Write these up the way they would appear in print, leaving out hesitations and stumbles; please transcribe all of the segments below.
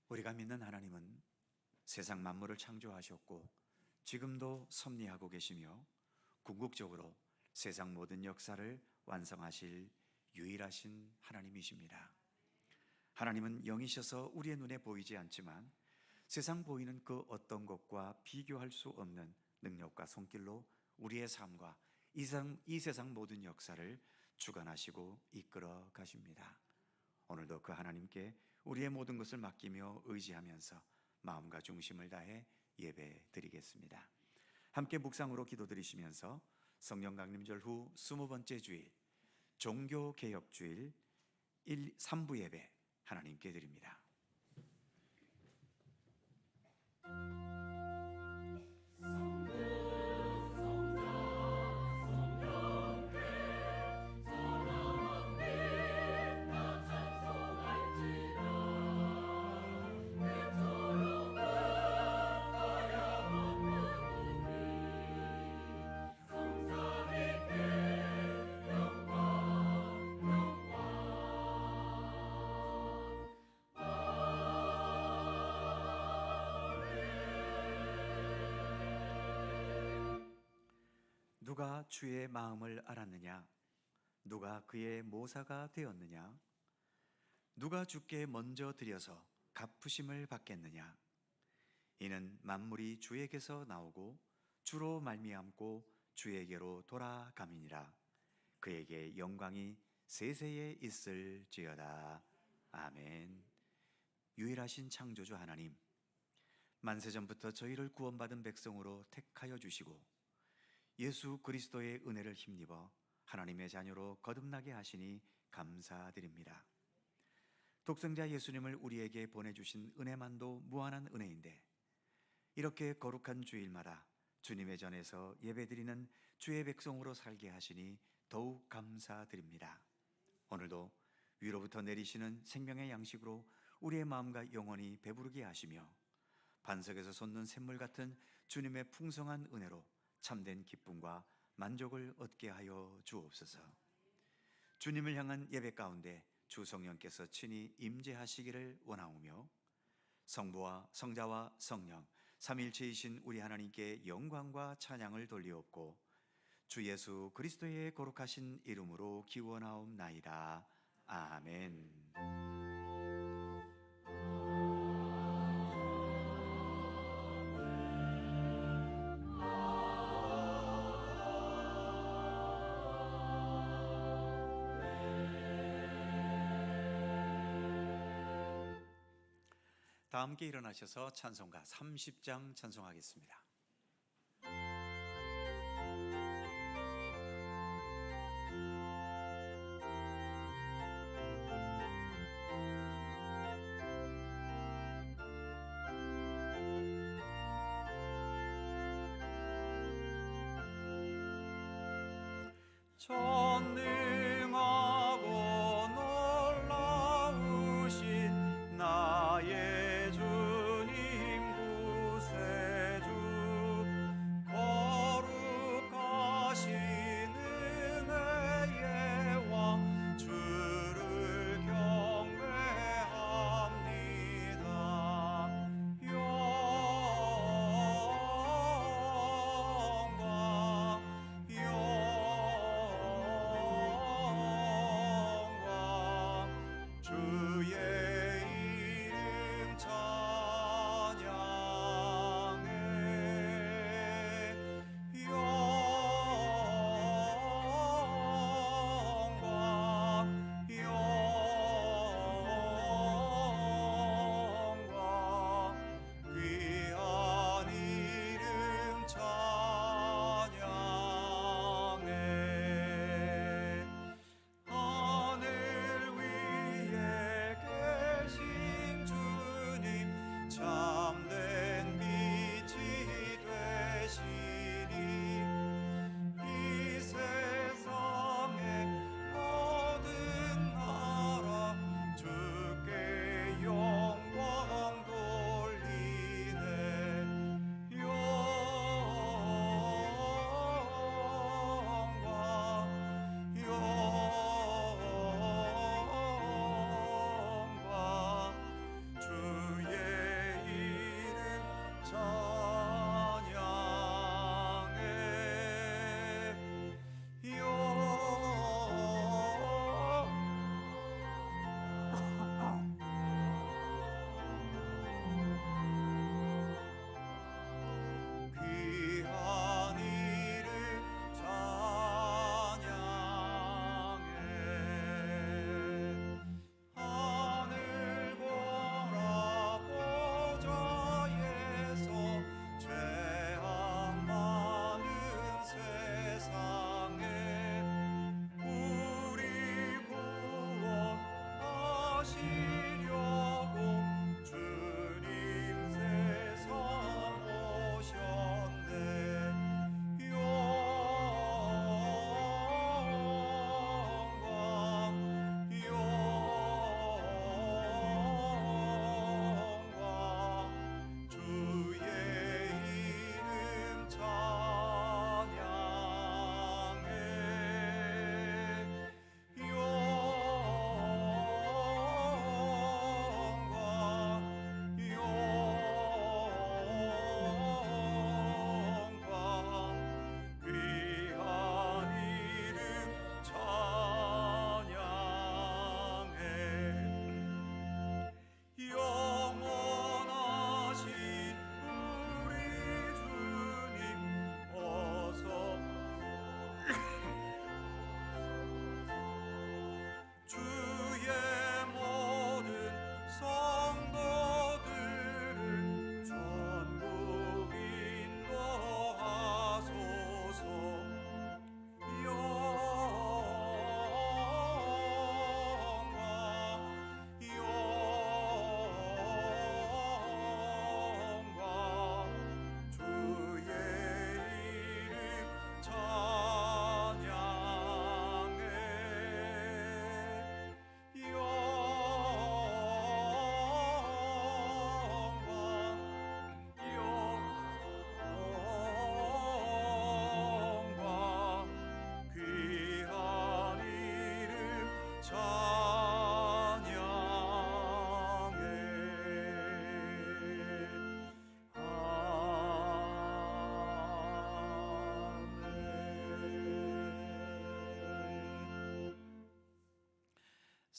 우리가 믿는 하나님은 세상 만물을 창조하셨고 지금도 섭리하고 계시며 궁극적으로 세상 모든 역사를 완성하실 유일하신 하나님이십니다. 하나님은 영이셔서 우리의 눈에 보이지 않지만 세상 보이는 그 어떤 것과 비교할 수 없는 능력과 손길로 우리의 삶과 이 세상 모든 역사를 주관하시고 이끌어 가십니다. 오늘도 그 하나님께 우리의 모든 것을 맡기며 의지하면서 마음과 중심을 다해 예배 드리겠습니다. 함께 묵상으로 기도드리시면서 성령 강림절 후 20번째 주일 종교개혁주일 3부 예배 하나님께 드립니다. 누가 주의 마음을 알았느냐? 누가 그의 모사가 되었느냐? 누가 주께 먼저 드려서 갚으심을 받겠느냐? 이는 만물이 주에게서 나오고 주로 말미암고 주에게로 돌아감이니라. 그에게 영광이 세세에 있을지어다. 아멘. 유일하신 창조주 하나님, 만세전부터 저희를 구원받은 백성으로 택하여 주시고 예수 그리스도의 은혜를 힘입어 하나님의 자녀로 거듭나게 하시니 감사드립니다. 독생자 예수님을 우리에게 보내주신 은혜만도 무한한 은혜인데 이렇게 거룩한 주일마다 주님의 전에서 예배드리는 주의 백성으로 살게 하시니 더욱 감사드립니다. 오늘도 위로부터 내리시는 생명의 양식으로 우리의 마음과 영혼이 배부르게 하시며 반석에서 솟는 샘물 같은 주님의 풍성한 은혜로 참된 기쁨과 만족을 얻게 하여 주옵소서. 주님을 향한 예배 가운데 주 성령께서 친히 임재하시기를 원하오며 성부와 성자와 성령 삼일체이신 우리 하나님께 영광과 찬양을 돌리옵고 주 예수 그리스도의 거룩하신 이름으로 기원하옵나이다. 아멘. 다 함께 일어나셔서 찬송가 30장 찬송하겠습니다. 전능하고 놀라우신 나의 주님 구세주, 거룩하신 은혜의 왕 주를 경배합니다. 영광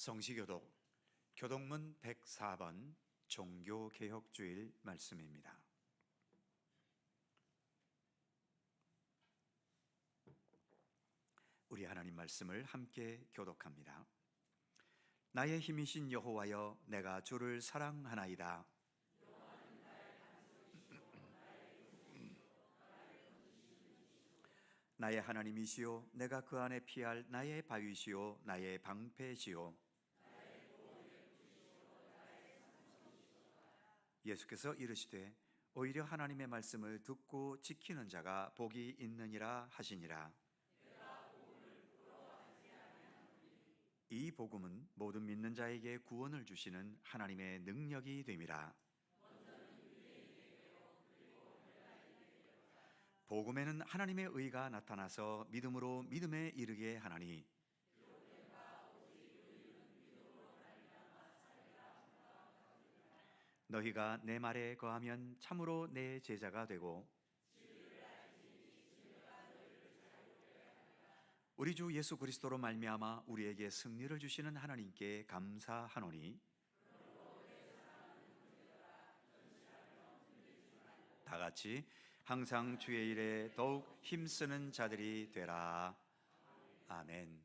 성시교독 교독문 104번 종교개혁주일 말씀입니다. 우리 하나님 말씀을 함께 교독합니다. 나의 힘이신 여호와여, 내가 주를 사랑하나이다. 나의 하나님이시오, 내가 그 안에 피할 나의 바위시오, 나의 방패시오. 예수께서 이르시되 오히려 하나님의 말씀을 듣고 지키는 자가 복이 있느니라 하시니라. 이 복음은 모든 믿는 자에게 구원을 주시는 하나님의 능력이 됨이라. 복음에는 하나님의 의가 나타나서 믿음으로 믿음에 이르게 하나니, 너희가 내 말에 거하면 참으로 내 제자가 되고 우리 주 예수 그리스도로 말미암아 우리에게 승리를 주시는 하나님께 감사하노니, 다 같이 항상 주의 일에 더욱 힘쓰는 자들이 되라. 아멘.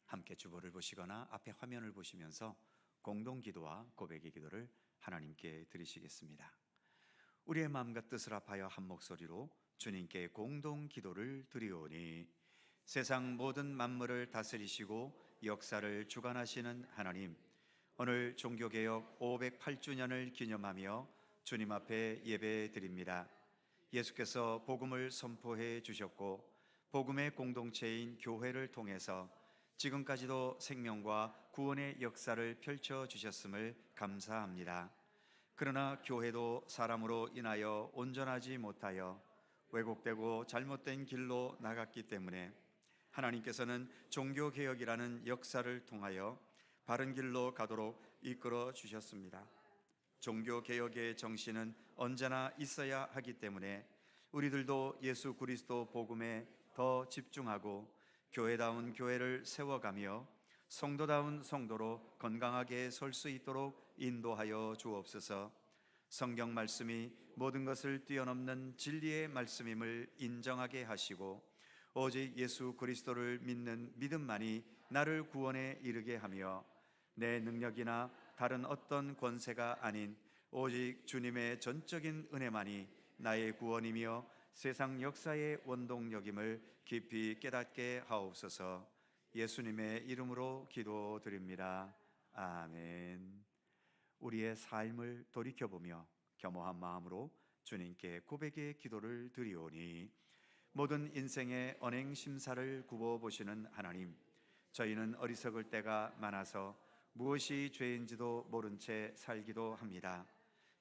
함께 주보를 보시거나 앞에 화면을 보시면서 공동기도와 고백의 기도를 하나님께 드리시겠습니다. 우리의 마음과 뜻을 합하여 한 목소리로 주님께 공동기도를 드리오니, 세상 모든 만물을 다스리시고 역사를 주관하시는 하나님, 오늘 종교개혁 508주년을 기념하며 주님 앞에 예배드립니다. 예수께서 복음을 선포해 주셨고 복음의 공동체인 교회를 통해서 지금까지도 생명과 구원의 역사를 펼쳐 주셨음을 감사합니다. 그러나 교회도 사람으로 인하여 온전하지 못하여 왜곡되고 잘못된 길로 나갔기 때문에 하나님께서는 종교개혁이라는 역사를 통하여 바른 길로 가도록 이끌어 주셨습니다. 종교개혁의 정신은 언제나 있어야 하기 때문에 우리들도 예수 그리스도 복음에 더 집중하고 교회다운 교회를 세워가며 성도다운 성도로 건강하게 설 수 있도록 인도하여 주옵소서. 성경 말씀이 모든 것을 뛰어넘는 진리의 말씀임을 인정하게 하시고 오직 예수 그리스도를 믿는 믿음만이 나를 구원에 이르게 하며 내 능력이나 다른 어떤 권세가 아닌 오직 주님의 전적인 은혜만이 나의 구원이며 세상 역사의 원동력임을 깊이 깨닫게 하옵소서. 예수님의 이름으로 기도드립니다. 아멘. 우리의 삶을 돌이켜보며 겸허한 마음으로 주님께 고백의 기도를 드리오니, 모든 인생의 언행심사를 굽어보시는 하나님, 저희는 어리석을 때가 많아서 무엇이 죄인지도 모른 채 살기도 합니다.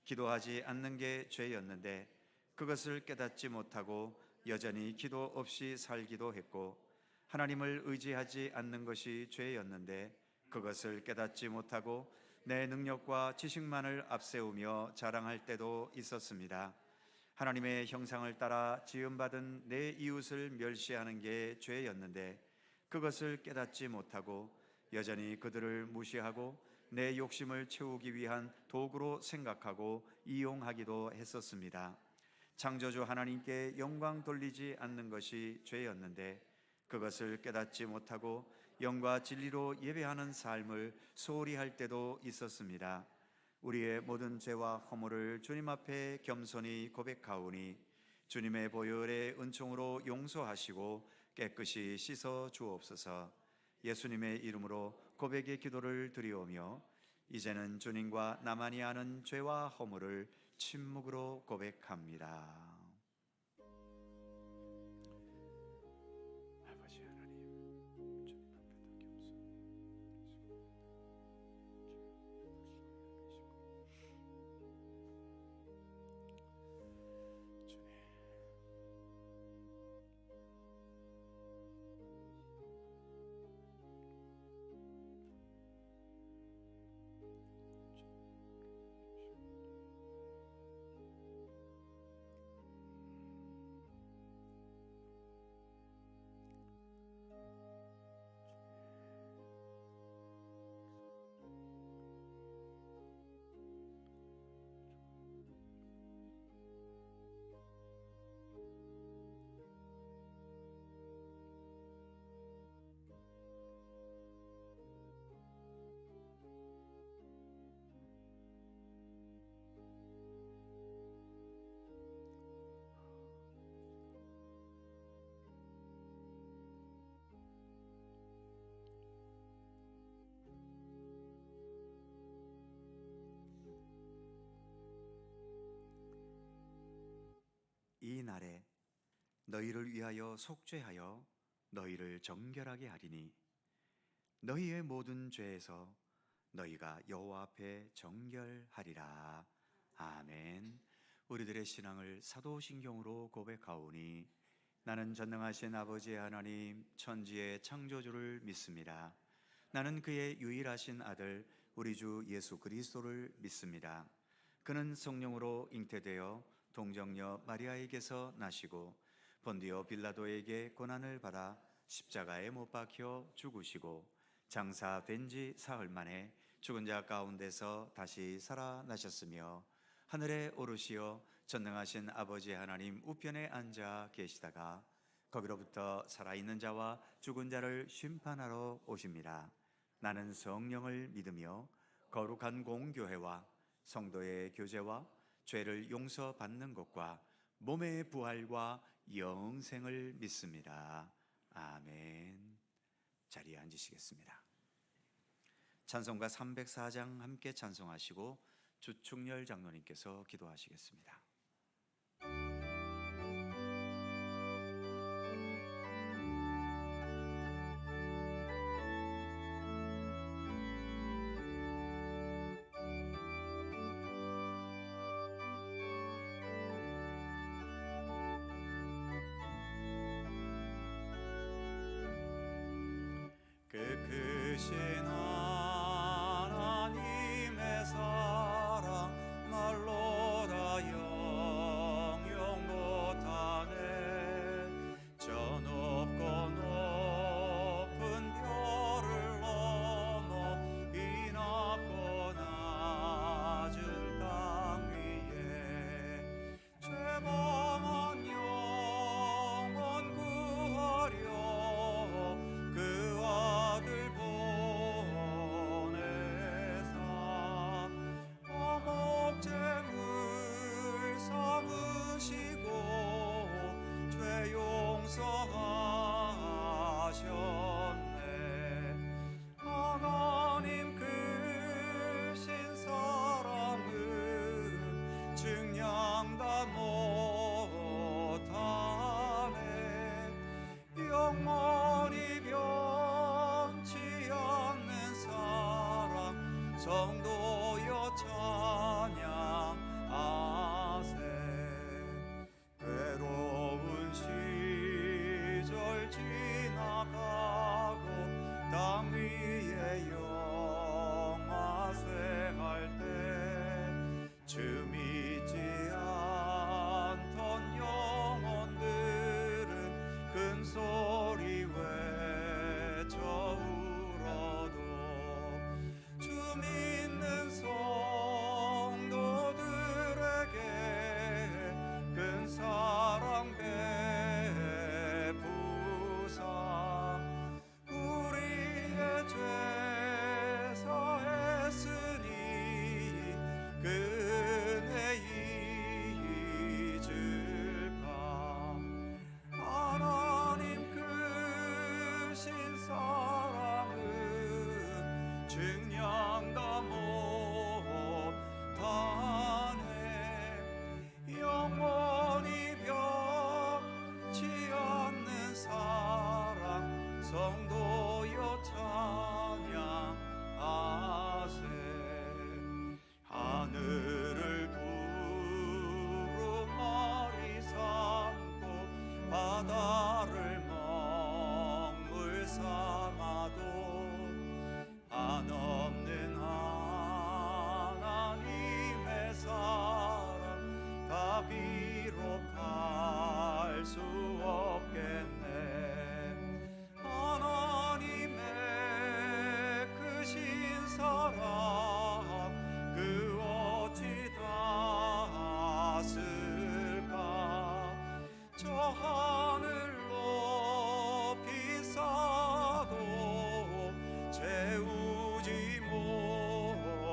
기도하지 않는 게 죄였는데 그것을 깨닫지 못하고 여전히 기도 없이 살기도 했고, 하나님을 의지하지 않는 것이 죄였는데 그것을 깨닫지 못하고 내 능력과 지식만을 앞세우며 자랑할 때도 있었습니다. 하나님의 형상을 따라 지음받은 내 이웃을 멸시하는 게 죄였는데 그것을 깨닫지 못하고 여전히 그들을 무시하고 내 욕심을 채우기 위한 도구로 생각하고 이용하기도 했었습니다. 창조주 하나님께 영광 돌리지 않는 것이 죄였는데 그것을 깨닫지 못하고 영과 진리로 예배하는 삶을 소홀히 할 때도 있었습니다. 우리의 모든 죄와 허물을 주님 앞에 겸손히 고백하오니 주님의 보혈의 은총으로 용서하시고 깨끗이 씻어 주옵소서. 예수님의 이름으로 고백의 기도를 드리오며 이제는 주님과 나만이 아는 죄와 허물을 침묵으로 고백합니다. 아버지 하나님, 주님 앞에 더 겸손히 주님, 너희를 위하여 속죄하여 너희를 정결하게 하리니 너희의 모든 죄에서 너희가 여호와 앞에 정결하리라. 아멘. 우리들의 신앙을 사도신경으로 고백하오니 나는 전능하신 아버지 하나님 천지의 창조주를 믿습니다. 나는 그의 유일하신 아들 우리 주 예수 그리스도를 믿습니다. 그는 성령으로 잉태되어 동정녀 마리아에게서 나시고 본디오 빌라도에게 고난을 받아 십자가에 못 박혀 죽으시고 장사된 지 사흘 만에 죽은 자 가운데서 다시 살아나셨으며 하늘에 오르시어 전능하신 아버지 하나님 우편에 앉아 계시다가 거기로부터 살아있는 자와 죽은 자를 심판하러 오십니다. 나는 성령을 믿으며 거룩한 공교회와 성도의 교제와 죄를 용서받는 것과 몸의 부활과 영생을 믿습니다. 아멘. 자리에 앉으시겠습니다. 찬송가 304장 함께 찬송하시고 주충렬 장로님께서 기도하시겠습니다. 크신 하나님의 사랑 말로다 영영 못하네. 저 높고 높은 별을 넘어 이 낮고 낮은 땅 위에 죄범한 영혼 구하려 그 아들 보내사 화목제물 삼으시고 죄 용서하셨네. 하나님 크신 사랑은 증량 다 못하네. 영원히 변치 않는 사랑 성도여 찬양하세. 괴로운 시절 지나가고 땅 위에 영화쇠 할 때 주 믿지 않던 영혼들은 큰 소리 외쳐 울어도 주 믿는 성도들에게 큰 사랑 베푸사 우리의 죄 사했으니 그 은혜 잊을까. 하나님 크신 사랑은 증량 다 못하네. 영원히 변치 않는 사랑 성도여 찬양하세. 하늘을 두루마리 삼고 바다를 먹물 삼아도 한없는 하나님의 사랑 다 비록할 수 없겠네. 하나님의 크신 사랑 그 어찌 닿았을까. 저 하늘 높이 쌓아도 채우지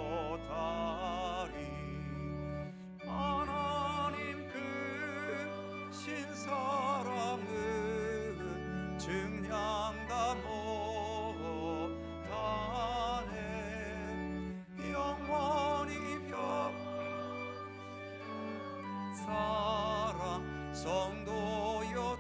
못하리. 하나님 크신 사랑은 증량 다 못하네. 영원히 변 사랑 성도여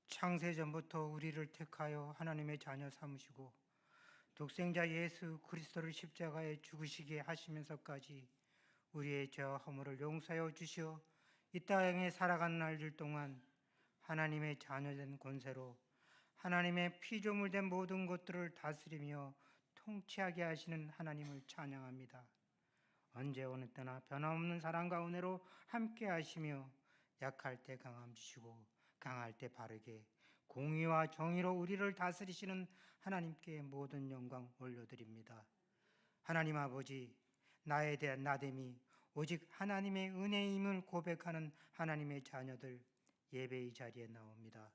창세전부터 우리를 택하여 하나님의 자녀 삼으시고 독생자 예수 그리스도를 십자가에 죽으시게 하시면서까지 우리의 죄와 허물을 용서하여 주시어 이 땅에 살아가는 날들 동안 하나님의 자녀된 권세로 하나님의 피조물된 모든 것들을 다스리며 통치하게 하시는 하나님을 찬양합니다. 언제 어느 때나 변함없는 사랑과 은혜로 함께 하시며 약할 때 강함 주시고 강할 때 바르게 공의와 정의로 우리를 다스리시는 하나님께 모든 영광 올려드립니다. 하나님 아버지, 나에 대한 나됨이 오직 하나님의 은혜임을 고백하는 하나님의 자녀들 예배의 자리에 나옵니다.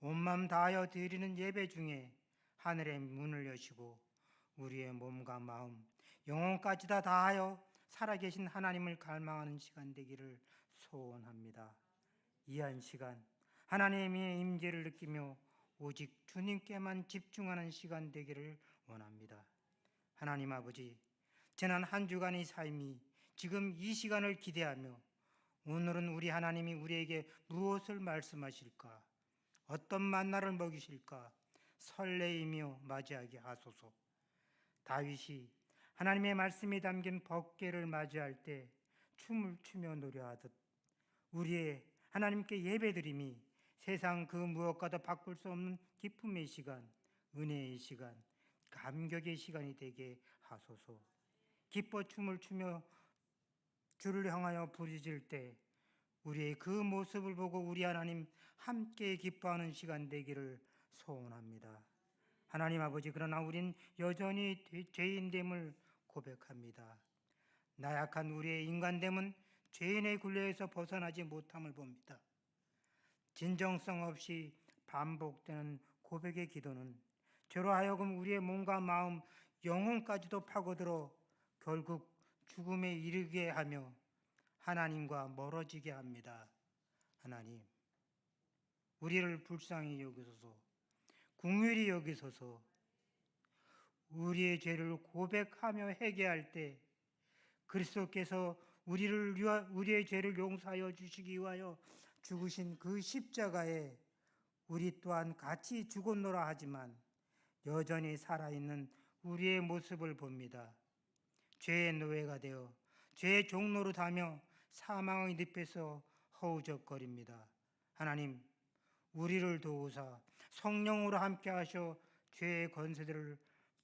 온 마음 다하여 드리는 예배 중에 하늘의 문을 여시고 우리의 몸과 마음, 영혼까지 다 다하여 살아계신 하나님을 갈망하는 시간 되기를 소원합니다. 이 한 시간 하나님의 임재를 느끼며 오직 주님께만 집중하는 시간 되기를 원합니다. 하나님 아버지, 지난 한 주간의 삶이 지금 이 시간을 기대하며 오늘은 우리 하나님이 우리에게 무엇을 말씀하실까? 어떤 만나를 먹이실까? 설레이며 맞이하게 하소서. 다윗이 하나님의 말씀이 담긴 법궤를 맞이할 때 춤을 추며 노래하듯 우리의 하나님께 예배드림이 세상 그 무엇과도 바꿀 수 없는 기쁨의 시간, 은혜의 시간, 감격의 시간이 되게 하소서. 기뻐 춤을 추며 주를 향하여 부르짖을 때 우리의 그 모습을 보고 우리 하나님 함께 기뻐하는 시간 되기를 소원합니다. 하나님 아버지, 그러나 우린 여전히 죄인됨을 고백합니다. 나약한 우리의 인간됨은 죄인의 굴레에서 벗어나지 못함을 봅니다. 진정성 없이 반복되는 고백의 기도는 죄로 하여금 우리의 몸과 마음, 영혼까지도 파고들어 결국 죽음에 이르게 하며 하나님과 멀어지게 합니다. 하나님, 우리를 불쌍히 여기소서, 긍휼히 여기소서. 우리의 죄를 고백하며 회개할 때 그리스도께서 우리의 죄를 용서하여 주시기 위하여 죽으신 그 십자가에 우리 또한 같이 죽었노라 하지만 여전히 살아있는 우리의 모습을 봅니다. 죄의 노예가 되어 죄의 종로로 다며 사망의 늪에서 허우적거립니다. 하나님, 우리를 도우사 성령으로 함께 하셔 죄의 권세들을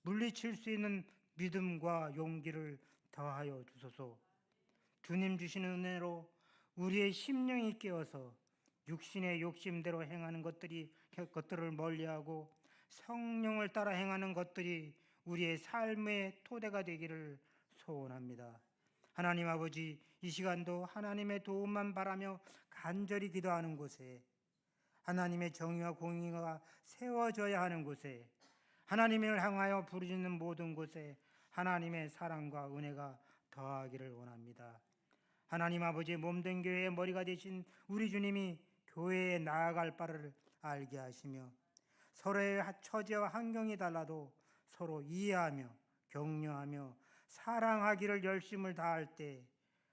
물리칠 수 있는 믿음과 용기를 더하여 주소서. 주님 주시는 은혜로 우리의 심령이 깨어서 육신의 욕심대로 행하는 것들을 멀리하고 성령을 따라 행하는 것들이 우리의 삶의 토대가 되기를 소원합니다. 하나님 아버지, 이 시간도 하나님의 도움만 바라며 간절히 기도하는 곳에, 하나님의 정의와 공의가 세워져야 하는 곳에, 하나님을 향하여 부르짖는 모든 곳에 하나님의 사랑과 은혜가 더하기를 원합니다. 하나님 아버지, 몸된 교회의 머리가 되신 우리 주님이 교회에 나아갈 바를 알게 하시며 서로의 처지와 환경이 달라도 서로 이해하며 격려하며 사랑하기를 열심을 다할 때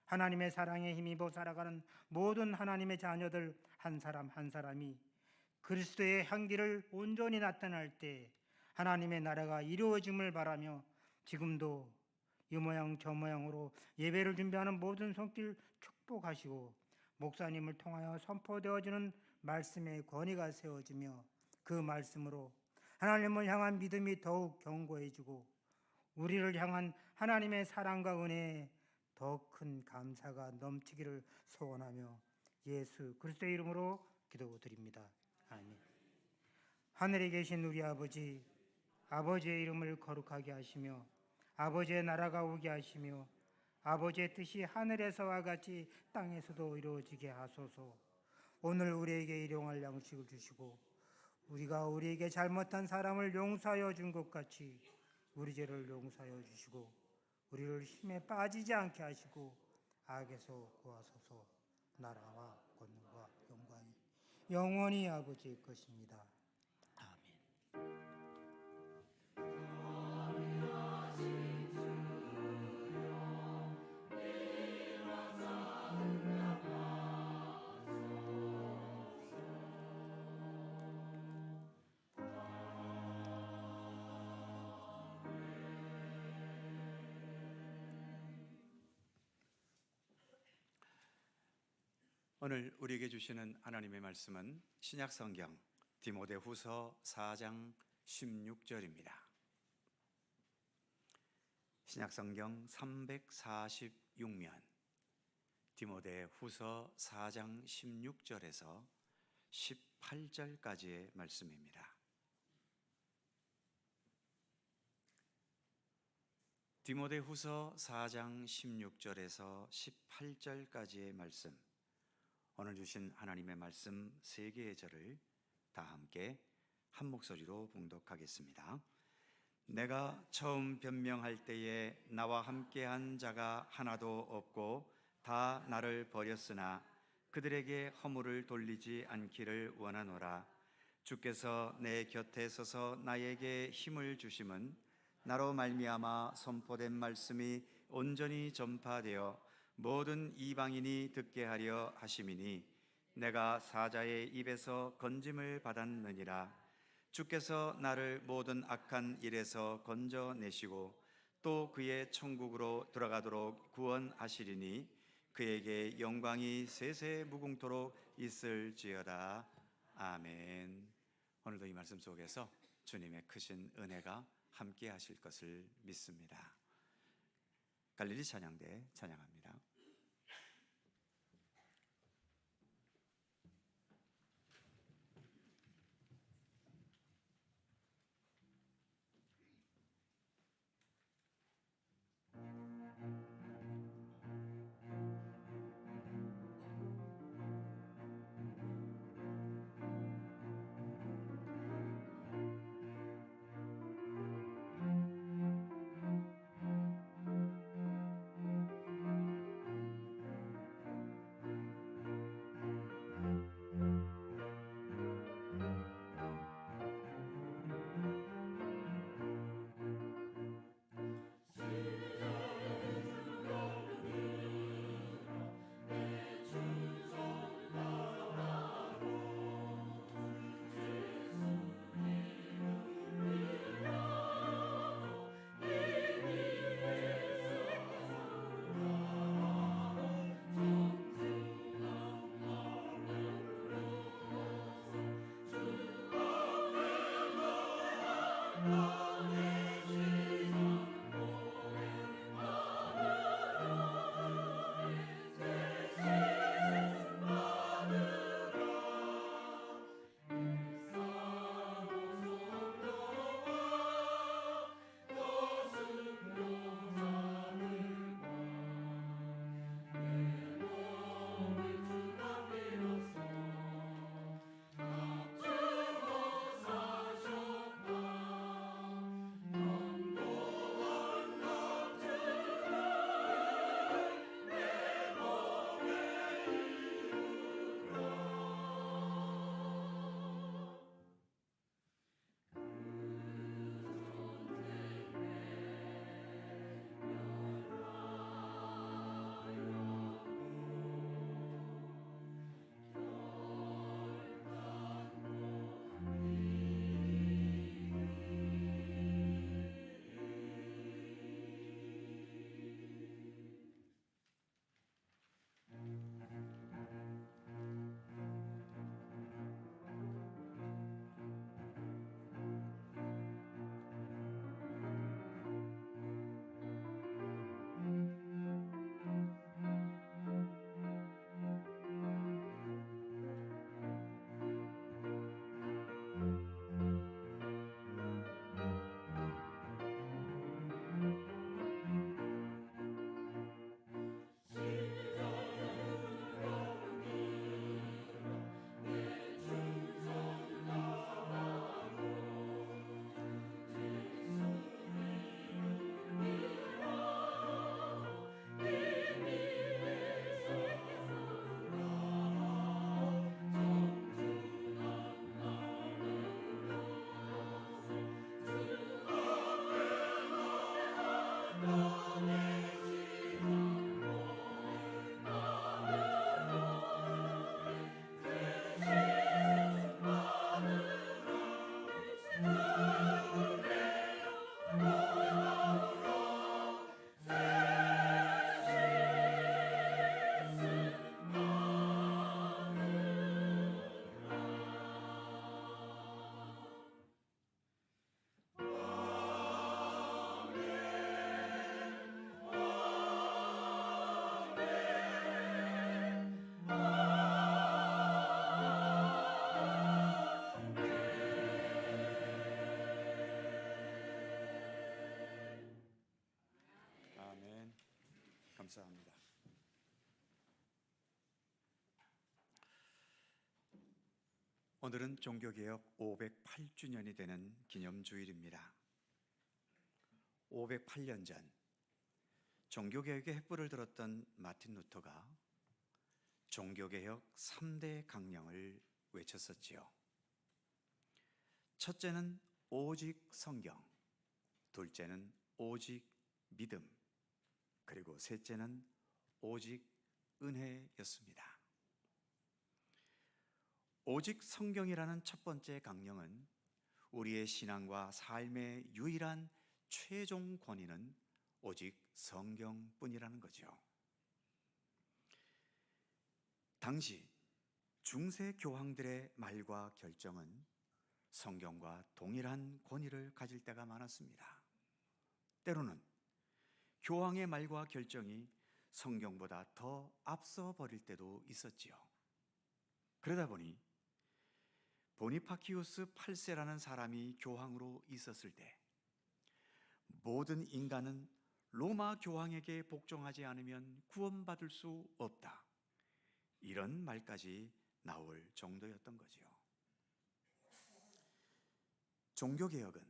하나님의 사랑에 힘입어 살아가는 모든 하나님의 자녀들 한 사람 한 사람이 그리스도의 향기를 온전히 나타낼 때 하나님의 나라가 이루어짐을 바라며 지금도 이 모양 저 모양으로 예배를 준비하는 모든 손길 축복하시고 목사님을 통하여 선포되어지는 말씀의 권위가 세워지며 그 말씀으로 하나님을 향한 믿음이 더욱 견고해지고 우리를 향한 하나님의 사랑과 은혜에 더 큰 감사가 넘치기를 소원하며 예수 그리스도의 이름으로 기도드립니다. 아멘. 하늘에 계신 우리 아버지, 아버지의 이름을 거룩하게 하시며 아버지의 나라가 오게 하시며 아버지의 뜻이 하늘에서와 같이 땅에서도 이루어지게 하소서. 오늘 우리에게 일용할 양식을 주시고 우리가 우리에게 잘못한 사람을 용서하여 준 것 같이 우리 죄를 용서하여 주시고 우리를 힘에 빠지지 않게 하시고 악에서 구하소서. 나라와 권능과 영광이 영원히 아버지의 것입니다. 아멘. 오늘 우리에게 주시는 하나님의 말씀은 신약성경 디모데후서 4장 16절입니다. 신약성경 346면 디모데후서 4장 16절에서 18절까지의 말씀입니다. 디모데후서 4장 16절에서 18절까지의 말씀, 오늘 주신 하나님의 말씀 세 개의 절을 다 함께 한 목소리로 봉독하겠습니다. 내가 처음 변명할 때에 나와 함께한 자가 하나도 없고 다 나를 버렸으나 그들에게 허물을 돌리지 않기를 원하노라. 주께서 내 곁에 서서 나에게 힘을 주심은 나로 말미암아 선포된 말씀이 온전히 전파되어 모든 이방인이 듣게 하려 하심이니 내가 사자의 입에서 건짐을 받았느니라. 주께서 나를 모든 악한 일에서 건져내시고 또 그의 천국으로 들어가도록 구원하시리니 그에게 영광이 세세 무궁토록 있을지어다. 아멘. 오늘도 이 말씀 속에서 주님의 크신 은혜가 함께 하실 것을 믿습니다. 갈릴리 찬양대 찬양합니다. 감사합니다. 오늘은 종교개혁 508주년이 되는 기념주일입니다. 508년 전 종교개혁의 횃불을 들었던 마틴 루터가 종교개혁 3대 강령을 외쳤었지요. 첫째는 오직 성경, 둘째는 오직 믿음, 그리고 셋째는 오직 은혜였습니다. 오직 성경이라는 첫 번째 강령은 우리의 신앙과 삶의 유일한 최종 권위는 오직 성경뿐이라는 거죠. 당시 중세 교황들의 말과 결정은 성경과 동일한 권위를 가질 때가 많았습니다. 때로는 교황의 말과 결정이 성경보다 더 앞서 버릴 때도 있었지요. 그러다 보니 보니파키우스 8세라는 사람이 교황으로 있었을 때 모든 인간은 로마 교황에게 복종하지 않으면 구원받을 수 없다, 이런 말까지 나올 정도였던 거지요. 종교개혁은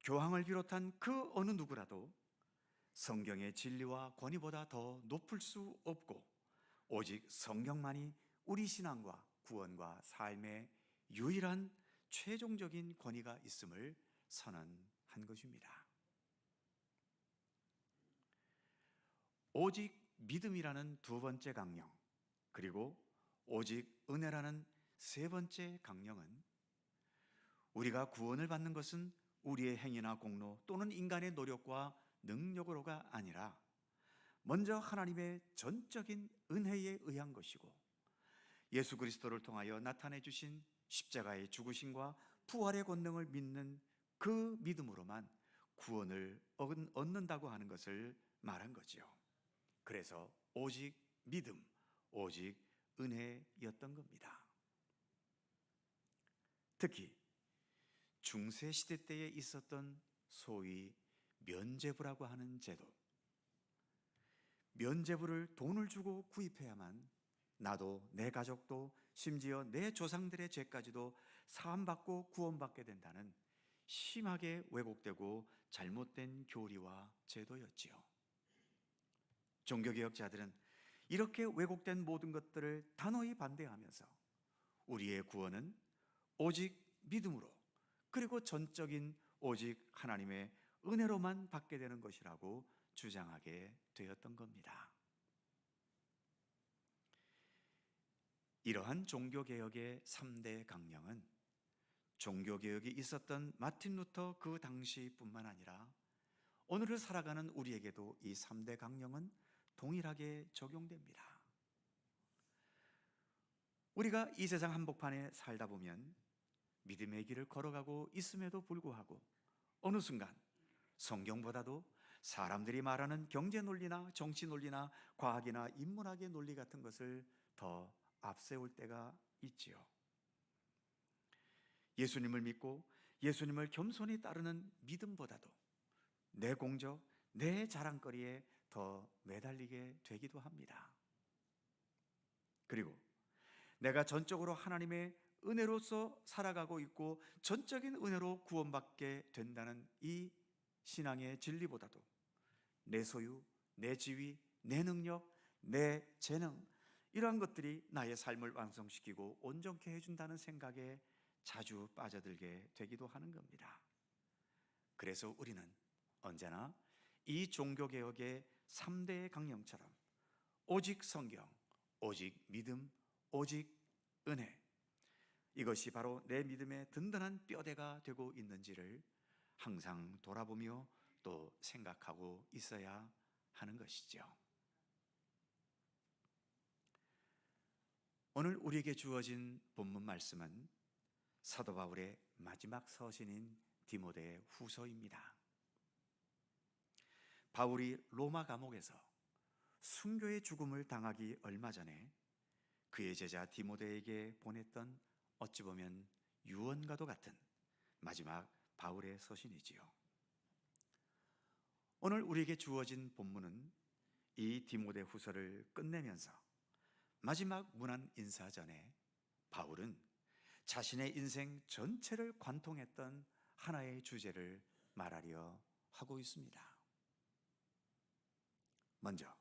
교황을 비롯한 그 어느 누구라도 성경의 진리와 권위보다 더 높을 수 없고 오직 성경만이 우리 신앙과 구원과 삶의 유일한 최종적인 권위가 있음을 선언한 것입니다. 오직 믿음이라는 두 번째 강령, 그리고 오직 은혜라는 세 번째 강령은 우리가 구원을 받는 것은 우리의 행위나 공로 또는 인간의 노력과 능력으로가 아니라 먼저 하나님의 전적인 은혜에 의한 것이고 예수 그리스도를 통하여 나타내 주신 십자가의 죽으심과 부활의 권능을 믿는 그 믿음으로만 구원을 얻는다고 하는 것을 말한 거지요. 그래서 오직 믿음, 오직 은혜였던 겁니다. 특히 중세 시대 때에 있었던 소위 면죄부라고 하는 제도, 면죄부를 돈을 주고 구입해야만 나도 내 가족도 심지어 내 조상들의 죄까지도 사함받고 구원받게 된다는 심하게 왜곡되고 잘못된 교리와 제도였지요. 종교개혁자들은 이렇게 왜곡된 모든 것들을 단호히 반대하면서 우리의 구원은 오직 믿음으로, 그리고 전적인 오직 하나님의 은혜로만 받게 되는 것이라고 주장하게 되었던 겁니다. 이러한 종교개혁의 3대 강령은 종교개혁이 있었던 마틴 루터 그 당시뿐만 아니라 오늘을 살아가는 우리에게도 이 3대 강령은 동일하게 적용됩니다. 우리가 이 세상 한복판에 살다 보면 믿음의 길을 걸어가고 있음에도 불구하고 어느 순간 성경보다도 사람들이 말하는 경제 논리나 정치 논리나 과학이나 인문학의 논리 같은 것을 더 앞세울 때가 있지요. 예수님을 믿고 예수님을 겸손히 따르는 믿음보다도 내 공적, 내 자랑거리에 더 매달리게 되기도 합니다. 그리고 내가 전적으로 하나님의 은혜로서 살아가고 있고 전적인 은혜로 구원받게 된다는 이 신앙의 진리보다도 내 소유, 내 지위, 내 능력, 내 재능, 이러한 것들이 나의 삶을 완성시키고 온전케 해준다는 생각에 자주 빠져들게 되기도 하는 겁니다. 그래서 우리는 언제나 이 종교개혁의 3대 강령처럼 오직 성경, 오직 믿음, 오직 은혜, 이것이 바로 내 믿음의 든든한 뼈대가 되고 있는지를 항상 돌아보며 또 생각하고 있어야 하는 것이죠. 오늘 우리에게 주어진 본문 말씀은 사도 바울의 마지막 서신인 디모데 후서입니다. 바울이 로마 감옥에서 순교의 죽음을 당하기 얼마 전에 그의 제자 디모데에게 보냈던 어찌 보면 유언과도 같은 마지막 바울의 서신이지요. 오늘 우리에게 주어진 본문은 이 디모데후서를 끝내면서 마지막 문안 인사 전에 바울은 자신의 인생 전체를 관통했던 하나의 주제를 말하려 하고 있습니다. 먼저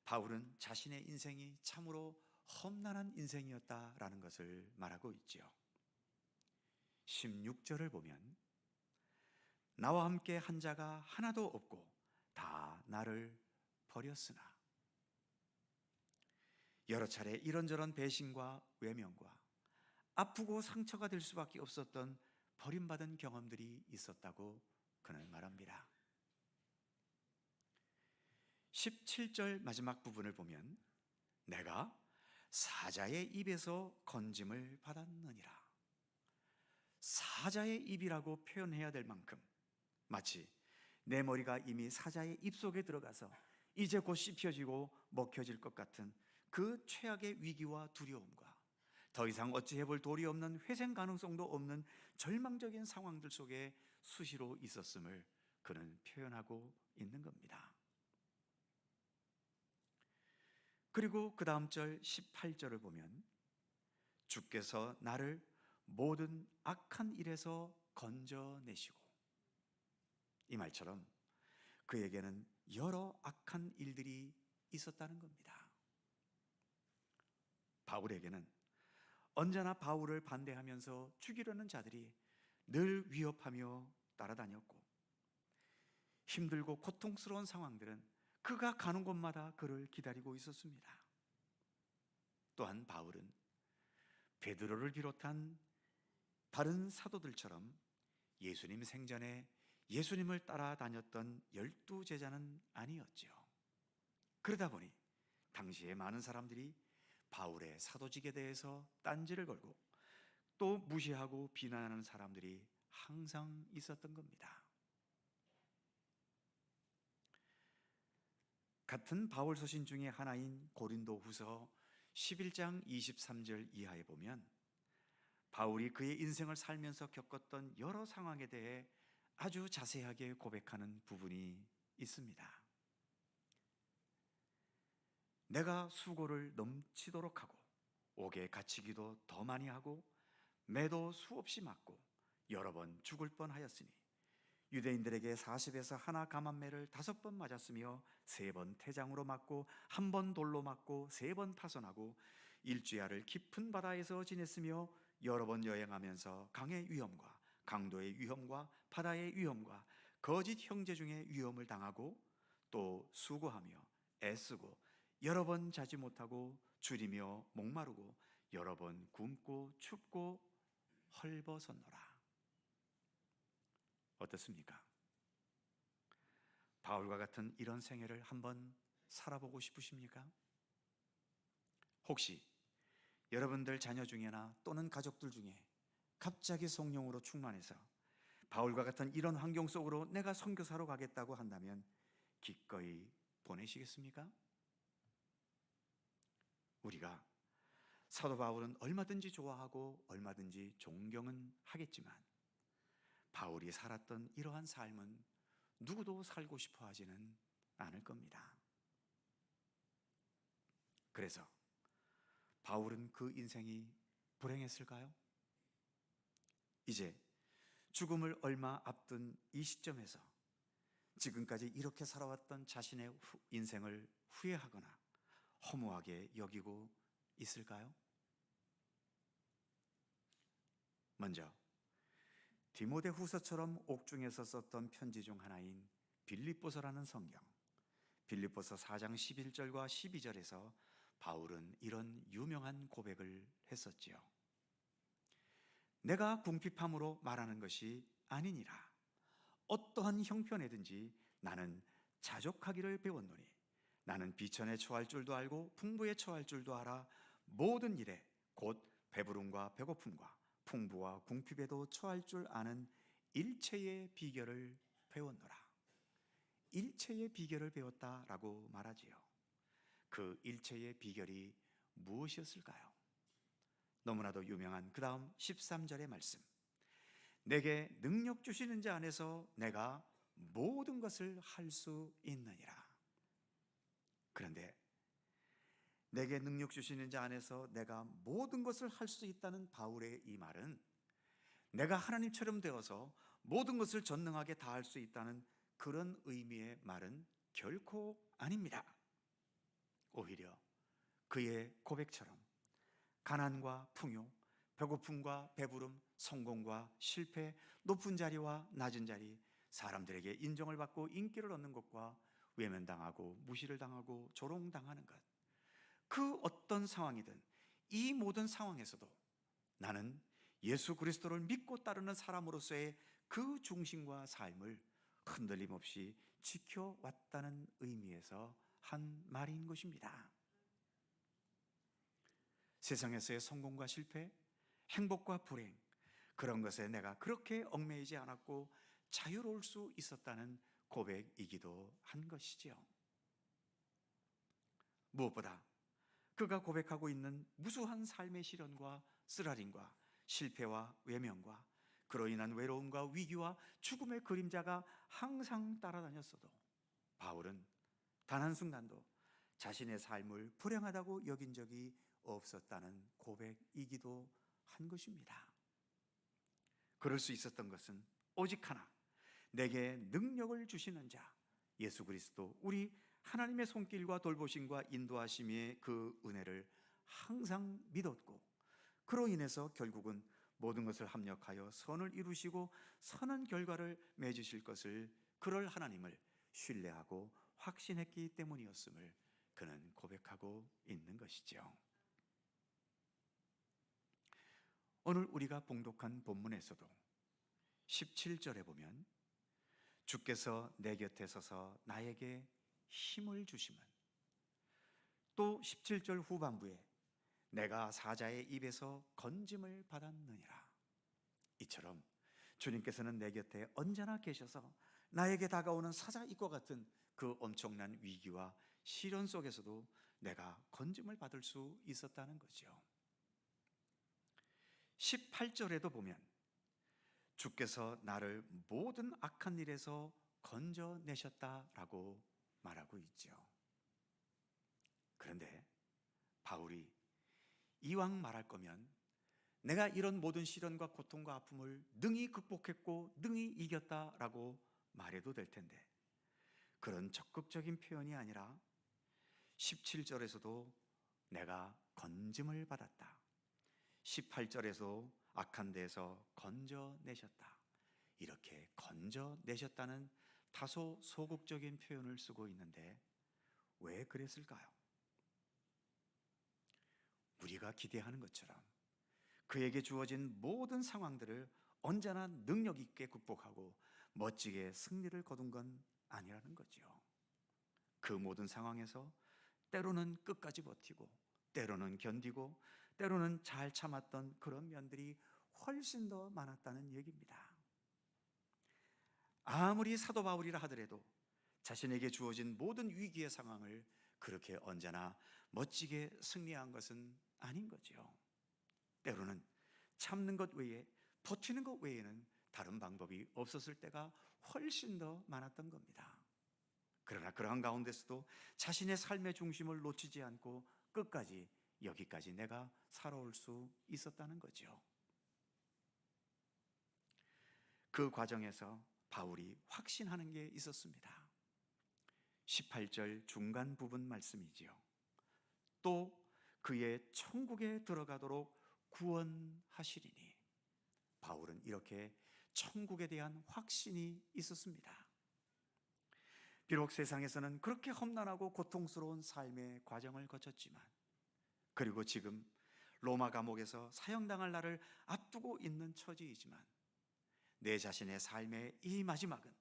바울은 자신의 인생이 참으로 험난한 인생이었다라는 것을 말하고 있지요. 16절을 보면 나와 함께 한 자가 하나도 없고 다 나를 버렸으나, 여러 차례 이런저런 배신과 외면과 아프고 상처가 될 수밖에 없었던 버림받은 경험들이 있었다고 그는 말합니다. 17절 마지막 부분을 보면 내가 사자의 입에서 건짐을 받았느니라. 사자의 입이라고 표현해야 될 만큼 마치 내 머리가 이미 사자의 입속에 들어가서 이제 곧 씹혀지고 먹혀질 것 같은 그 최악의 위기와 두려움과 더 이상 어찌해볼 도리 없는 회생 가능성도 없는 절망적인 상황들 속에 수시로 있었음을 그는 표현하고 있는 겁니다. 그리고 그 다음 절 18절을 보면 주께서 나를 모든 악한 일에서 건져내시고, 이 말처럼 그에게는 여러 악한 일들이 있었다는 겁니다. 바울에게는 언제나 바울을 반대하면서 죽이려는 자들이 늘 위협하며 따라다녔고, 힘들고 고통스러운 상황들은 그가 가는 곳마다 그를 기다리고 있었습니다. 또한 바울은 베드로를 비롯한 다른 사도들처럼 예수님 생전에 예수님을 따라다녔던 12제자는 아니었죠. 그러다 보니 당시에 많은 사람들이 바울의 사도직에 대해서 딴지를 걸고 또 무시하고 비난하는 사람들이 항상 있었던 겁니다. 같은 바울 서신 중에 하나인 고린도후서 11장 23절 이하에 보면 바울이 그의 인생을 살면서 겪었던 여러 상황에 대해 아주 자세하게 고백하는 부분이 있습니다. 내가 수고를 넘치도록 하고 옥에 갇히기도 더 많이 하고 매도 수없이 맞고 여러 번 죽을 뻔하였으니 유대인들에게 40에서 하나 감한매를 5번 맞았으며 3번 태장으로 맞고 1번 돌로 맞고 3번 파손하고 일주야를 깊은 바다에서 지냈으며 여러 번 여행하면서 강의 위험과 강도의 위험과 바다의 위험과 거짓 형제 중에 위험을 당하고 또 수고하며 애쓰고 여러 번 자지 못하고 줄이며 목마르고 여러 번 굶고 춥고 헐벗었노라. 어떻습니까? 바울과 같은 이런 생애를 한번 살아보고 싶으십니까? 혹시 여러분들 자녀 중에나 또는 가족들 중에 갑자기 성령으로 충만해서 바울과 같은 이런 환경 속으로 내가 선교사로 가겠다고 한다면 기꺼이 보내시겠습니까? 우리가 사도 바울은 얼마든지 좋아하고 얼마든지 존경은 하겠지만 바울이 살았던 이러한 삶은 누구도 살고 싶어 하지는 않을 겁니다. 그래서 바울은 그 인생이 불행했을까요? 이제 죽음을 얼마 앞둔 이 시점에서 지금까지 이렇게 살아왔던 자신의 인생을 후회하거나 허무하게 여기고 있을까요? 먼저 디모데후서처럼 옥중에서 썼던 편지 중 하나인 빌립보서라는 성경, 빌립보서 4장 11절과 12절에서 바울은 이런 유명한 고백을 했었지요. 내가 궁핍함으로 말하는 것이 아니니라. 어떠한 형편에든지 나는 자족하기를 배웠노니 나는 비천에 처할 줄도 알고 풍부에 처할 줄도 알아 모든 일에 곧 배부름과 배고픔과 풍부와 궁핍에도 처할 줄 아는 일체의 비결을 배웠노라. 일체의 비결을 배웠다라고 말하지요. 그 일체의 비결이 무엇이었을까요? 너무나도 유명한 그 다음 13절의 말씀, 내게 능력 주시는 자 안에서 내가 모든 것을 할 수 있느니라. 그런데 내게 능력 주시는 자 안에서 내가 모든 것을 할 수 있다는 바울의 이 말은 내가 하나님처럼 되어서 모든 것을 전능하게 다 할 수 있다는 그런 의미의 말은 결코 아닙니다. 오히려 그의 고백처럼 가난과 풍요, 배고픔과 배부름, 성공과 실패, 높은 자리와 낮은 자리, 사람들에게 인정을 받고 인기를 얻는 것과 외면당하고 무시를 당하고 조롱당하는 것, 그 어떤 상황이든 이 모든 상황에서도 나는 예수 그리스도를 믿고 따르는 사람으로서의 그 중심과 삶을 흔들림 없이 지켜왔다는 의미에서 한 말인 것입니다. 세상에서의 성공과 실패, 행복과 불행, 그런 것에 내가 그렇게 얽매이지 않았고 자유로울 수 있었다는 고백이기도 한 것이지요. 무엇보다 그가 고백하고 있는 무수한 삶의 시련과 쓰라림과 실패와 외면과 그로 인한 외로움과 위기와 죽음의 그림자가 항상 따라다녔어도 바울은 단 한순간도 자신의 삶을 불행하다고 여긴 적이 없었다는 고백이기도 한 것입니다. 그럴 수 있었던 것은 오직 하나, 내게 능력을 주시는 자 예수 그리스도, 우리 하나님의 손길과 돌보심과 인도하심의 그 은혜를 항상 믿었고, 그로 인해서 결국은 모든 것을 합력하여 선을 이루시고 선한 결과를 맺으실 것을, 그럴 하나님을 신뢰하고 확신했기 때문이었음을 그는 고백하고 있는 것이죠. 오늘 우리가 봉독한 본문에서도 17절에 보면 주께서 내 곁에 서서 나에게 힘을 주심은, 또 17절 후반부에 내가 사자의 입에서 건짐을 받았느니라. 이처럼 주님께서는 내 곁에 언제나 계셔서 나에게 다가오는 사자입과 같은 그 엄청난 위기와 시련 속에서도 내가 건짐을 받을 수 있었다는 거죠. 18절에도 보면 주께서 나를 모든 악한 일에서 건져내셨다라고 말하고 있죠. 그런데 바울이 이왕 말할 거면 내가 이런 모든 시련과 고통과 아픔을 능히 극복했고 능히 이겼다라고 말해도 될 텐데, 그런 적극적인 표현이 아니라 17절에서도 내가 건짐을 받았다, 18절에서 악한 데에서 건져내셨다, 이렇게 건져내셨다는 다소 소극적인 표현을 쓰고 있는데 왜 그랬을까요? 우리가 기대하는 것처럼 그에게 주어진 모든 상황들을 언제나 능력 있게 극복하고 멋지게 승리를 거둔 건 아니라는 거죠. 그 모든 상황에서 때로는 끝까지 버티고, 때로는 견디고, 때로는 잘 참았던 그런 면들이 훨씬 더 많았다는 얘기입니다. 아무리 사도 바울이라 하더라도 자신에게 주어진 모든 위기의 상황을 그렇게 언제나 멋지게 승리한 것은 아닌 거죠. 때로는 참는 것 외에, 버티는 것 외에는 다른 방법이 없었을 때가 훨씬 더 많았던 겁니다. 그러나 그러한 가운데서도 자신의 삶의 중심을 놓치지 않고 끝까지 여기까지 내가 살아올 수 있었다는 거죠. 그 과정에서 바울이 확신하는 게 있었습니다. 18절 중간 부분 말씀이지요. 또 그의 천국에 들어가도록 구원하시리니. 바울은 이렇게 천국에 대한 확신이 있었습니다. 비록 세상에서는 그렇게 험난하고 고통스러운 삶의 과정을 거쳤지만, 그리고 지금 로마 감옥에서 사형당할 날을 앞두고 있는 처지이지만, 내 자신의 삶의 이 마지막은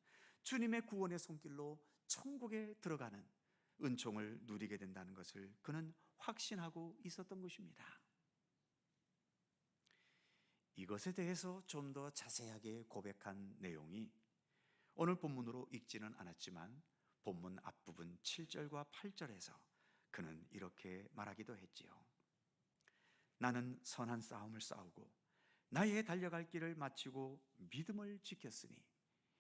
주님의 구원의 손길로 천국에 들어가는 은총을 누리게 된다는 것을 그는 확신하고 있었던 것입니다. 이것에 대해서 좀 더 자세하게 고백한 내용이 오늘 본문으로 읽지는 않았지만 본문 앞부분 7절과 8절에서 그는 이렇게 말하기도 했지요. 나는 선한 싸움을 싸우고 나의 달려갈 길을 마치고 믿음을 지켰으니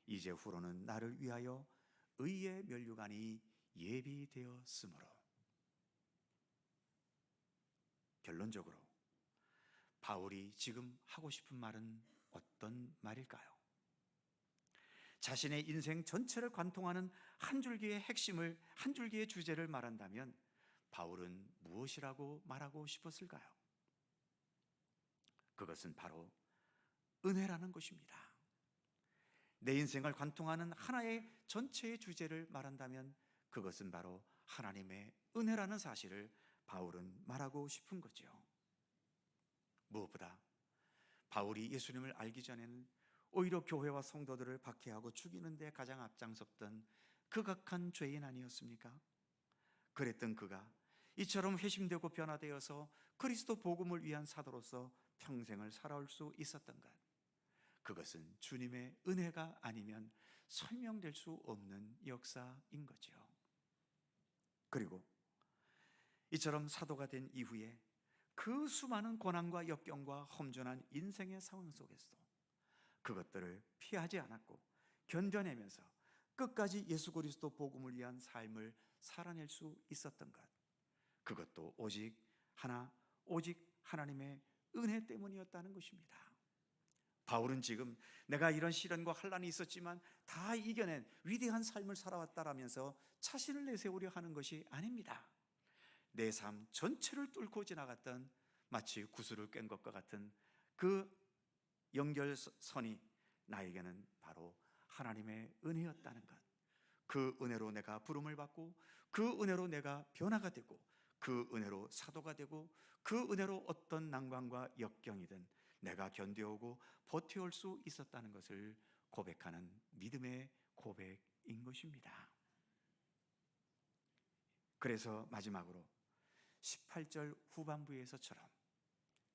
이제 후로는 나를 위하여 의의 면류관이 예비되었으므로. 결론적으로 바울이 지금 하고 싶은 말은 어떤 말일까요? 자신의 인생 전체를 관통하는 한 줄기의 핵심을, 한 줄기의 주제를 말한다면 바울은 무엇이라고 말하고 싶었을까요? 그것은 바로 은혜라는 것입니다. 내 인생을 관통하는 하나의 전체의 주제를 말한다면 그것은 바로 하나님의 은혜라는 사실을 바울은 말하고 싶은 거죠. 무엇보다 바울이 예수님을 알기 전에는 오히려 교회와 성도들을 박해하고 죽이는 데 가장 앞장섰던 극악한 죄인 아니었습니까? 그랬던 그가 이처럼 회심되고 변화되어서 그리스도 복음을 위한 사도로서 평생을 살아올 수 있었던 것, 그것은 주님의 은혜가 아니면 설명될 수 없는 역사인 거죠. 그리고 이처럼 사도가 된 이후에 그 수많은 고난과 역경과 험준한 인생의 상황 속에서도 그것들을 피하지 않았고 견뎌내면서 끝까지 예수 그리스도 복음을 위한 삶을 살아낼 수 있었던 것, 그것도 오직 하나님의 은혜 때문이었다는 것입니다. 바울은 지금 내가 이런 시련과 환난이 있었지만 다 이겨낸 위대한 삶을 살아왔다라면서 자신을 내세우려 하는 것이 아닙니다. 내 삶 전체를 뚫고 지나갔던 마치 구슬을 꿰는 것과 같은 그 연결선이 나에게는 바로 하나님의 은혜였다는 것, 그 은혜로 내가 부름을 받고 그 은혜로 내가 변화가 되고 그 은혜로 사도가 되고 그 은혜로 어떤 난관과 역경이든 내가 견뎌오고 버텨올 수 있었다는 것을 고백하는 믿음의 고백인 것입니다. 그래서 마지막으로 18절 후반부에서처럼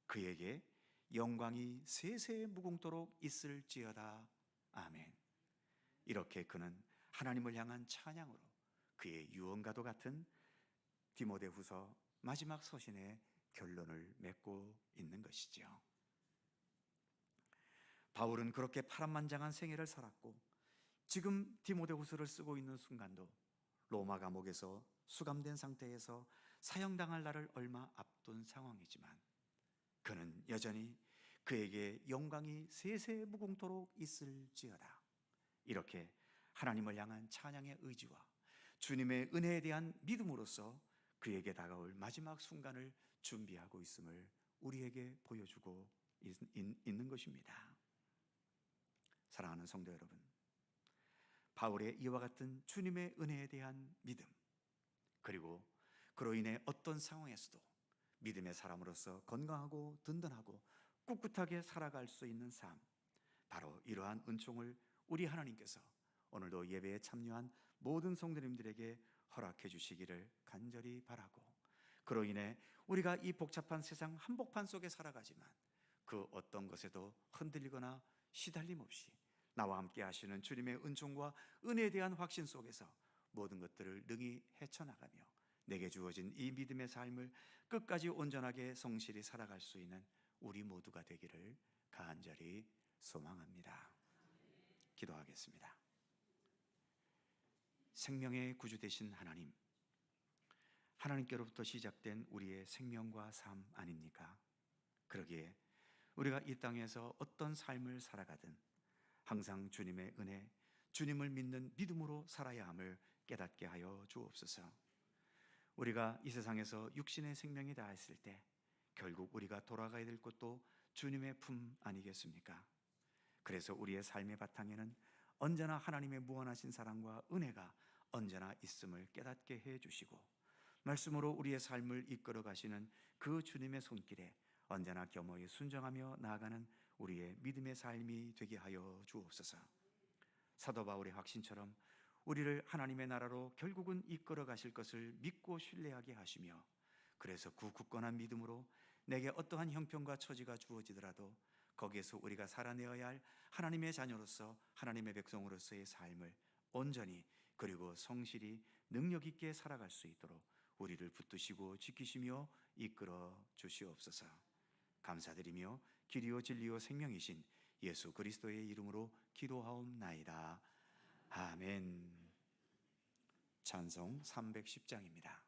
그에게 영광이 세세 무궁토록 있을지어다. 아멘. 이렇게 그는 하나님을 향한 찬양으로 그의 유언과도 같은 디모데후서 마지막 서신의 결론을 맺고 있는 것이죠. 바울은 그렇게 파란만장한 생애를 살았고 지금 디모데후서를 쓰고 있는 순간도 로마 감옥에서 수감된 상태에서 사형당할 날을 얼마 앞둔 상황이지만 그는 여전히 그에게 영광이 세세 무궁토록 있을지어다, 이렇게 하나님을 향한 찬양의 의지와 주님의 은혜에 대한 믿음으로써 그에게 다가올 마지막 순간을 준비하고 있음을 우리에게 보여주고 있는 것입니다. 사랑하는 성도 여러분, 바울의 이와 같은 주님의 은혜에 대한 믿음, 그리고 그로 인해 어떤 상황에서도 믿음의 사람으로서 건강하고 든든하고 꿋꿋하게 살아갈 수 있는 삶, 바로 이러한 은총을 우리 하나님께서 오늘도 예배에 참여한 모든 성도님들에게 허락해 주시기를 간절히 바라고, 그로 인해 우리가 이 복잡한 세상 한복판 속에 살아가지만 그 어떤 것에도 흔들리거나 시달림 없이 나와 함께 하시는 주님의 은총과 은혜에 대한 확신 속에서 모든 것들을 능히 헤쳐나가며 내게 주어진 이 믿음의 삶을 끝까지 온전하게 성실히 살아갈 수 있는 우리 모두가 되기를 간절히 소망합니다. 기도하겠습니다. 생명의 구주 되신 하나님, 하나님께로부터 시작된 우리의 생명과 삶 아닙니까? 그러기에 우리가 이 땅에서 어떤 삶을 살아가든 항상 주님의 은혜, 주님을 믿는 믿음으로 살아야 함을 깨닫게 하여 주옵소서. 우리가 이 세상에서 육신의 생명이 다했을 때 결국 우리가 돌아가야 될 곳도 주님의 품 아니겠습니까? 그래서 우리의 삶의 바탕에는 언제나 하나님의 무한하신 사랑과 은혜가 언제나 있음을 깨닫게 해주시고, 말씀으로 우리의 삶을 이끌어 가시는 그 주님의 손길에 언제나 겸허히 순종하며 나아가는 우리의 믿음의 삶이 되게 하여 주옵소서. 사도 바울의 확신처럼 우리를 하나님의 나라로 결국은 이끌어 가실 것을 믿고 신뢰하게 하시며, 그래서 그 굳건한 믿음으로 내게 어떠한 형편과 처지가 주어지더라도 거기에서 우리가 살아내어야 할 하나님의 자녀로서, 하나님의 백성으로서의 삶을 온전히 그리고 성실히 능력 있게 살아갈 수 있도록 우리를 붙드시고 지키시며 이끌어 주시옵소서. 감사드리며 길이요 진리요 생명이신 예수 그리스도의 이름으로 기도하옵나이다. 아멘. 찬송 310장입니다.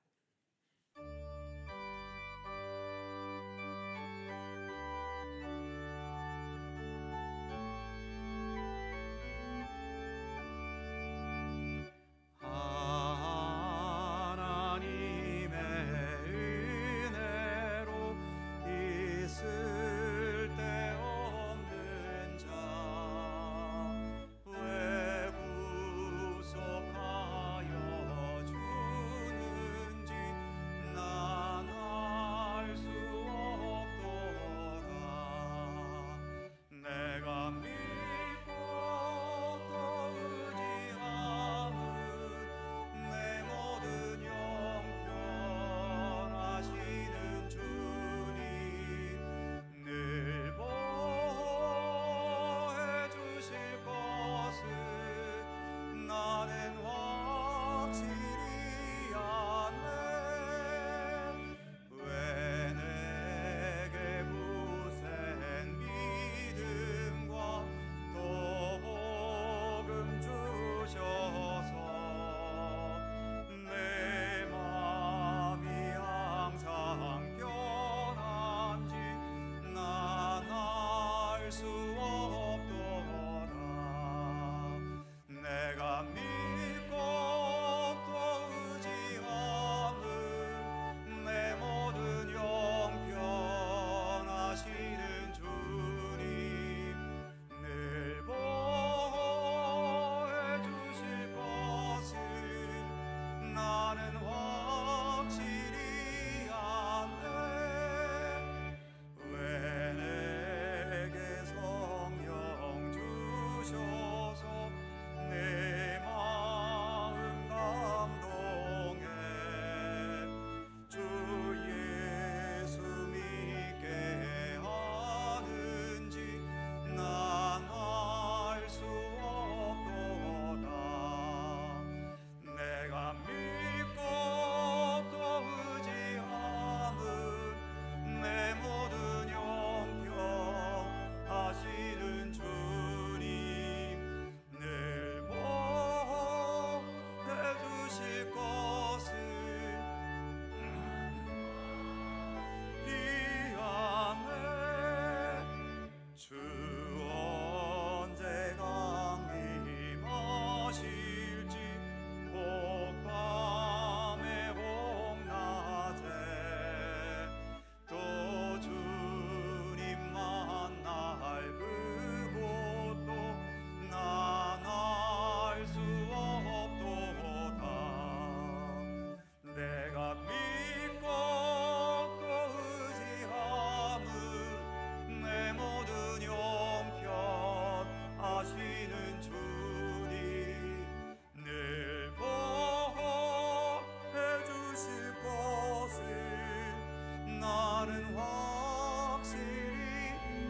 확실히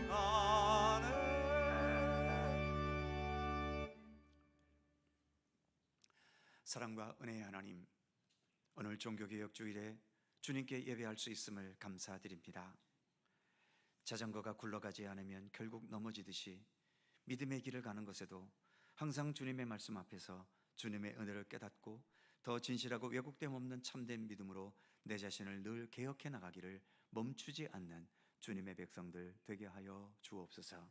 아네. 사랑과 은혜의 하나님, 오늘 종교개혁 주일에 주님께 예배할 수 있음을 감사드립니다. 자전거가 굴러가지 않으면 결국 넘어지듯이 믿음의 길을 가는 것에도 항상 주님의 말씀 앞에서 주님의 은혜를 깨닫고 더 진실하고 왜곡됨 없는 참된 믿음으로 내 자신을 늘 개혁해 나가기를 멈추지 않는 주님의 백성들 되게 하여 주옵소서.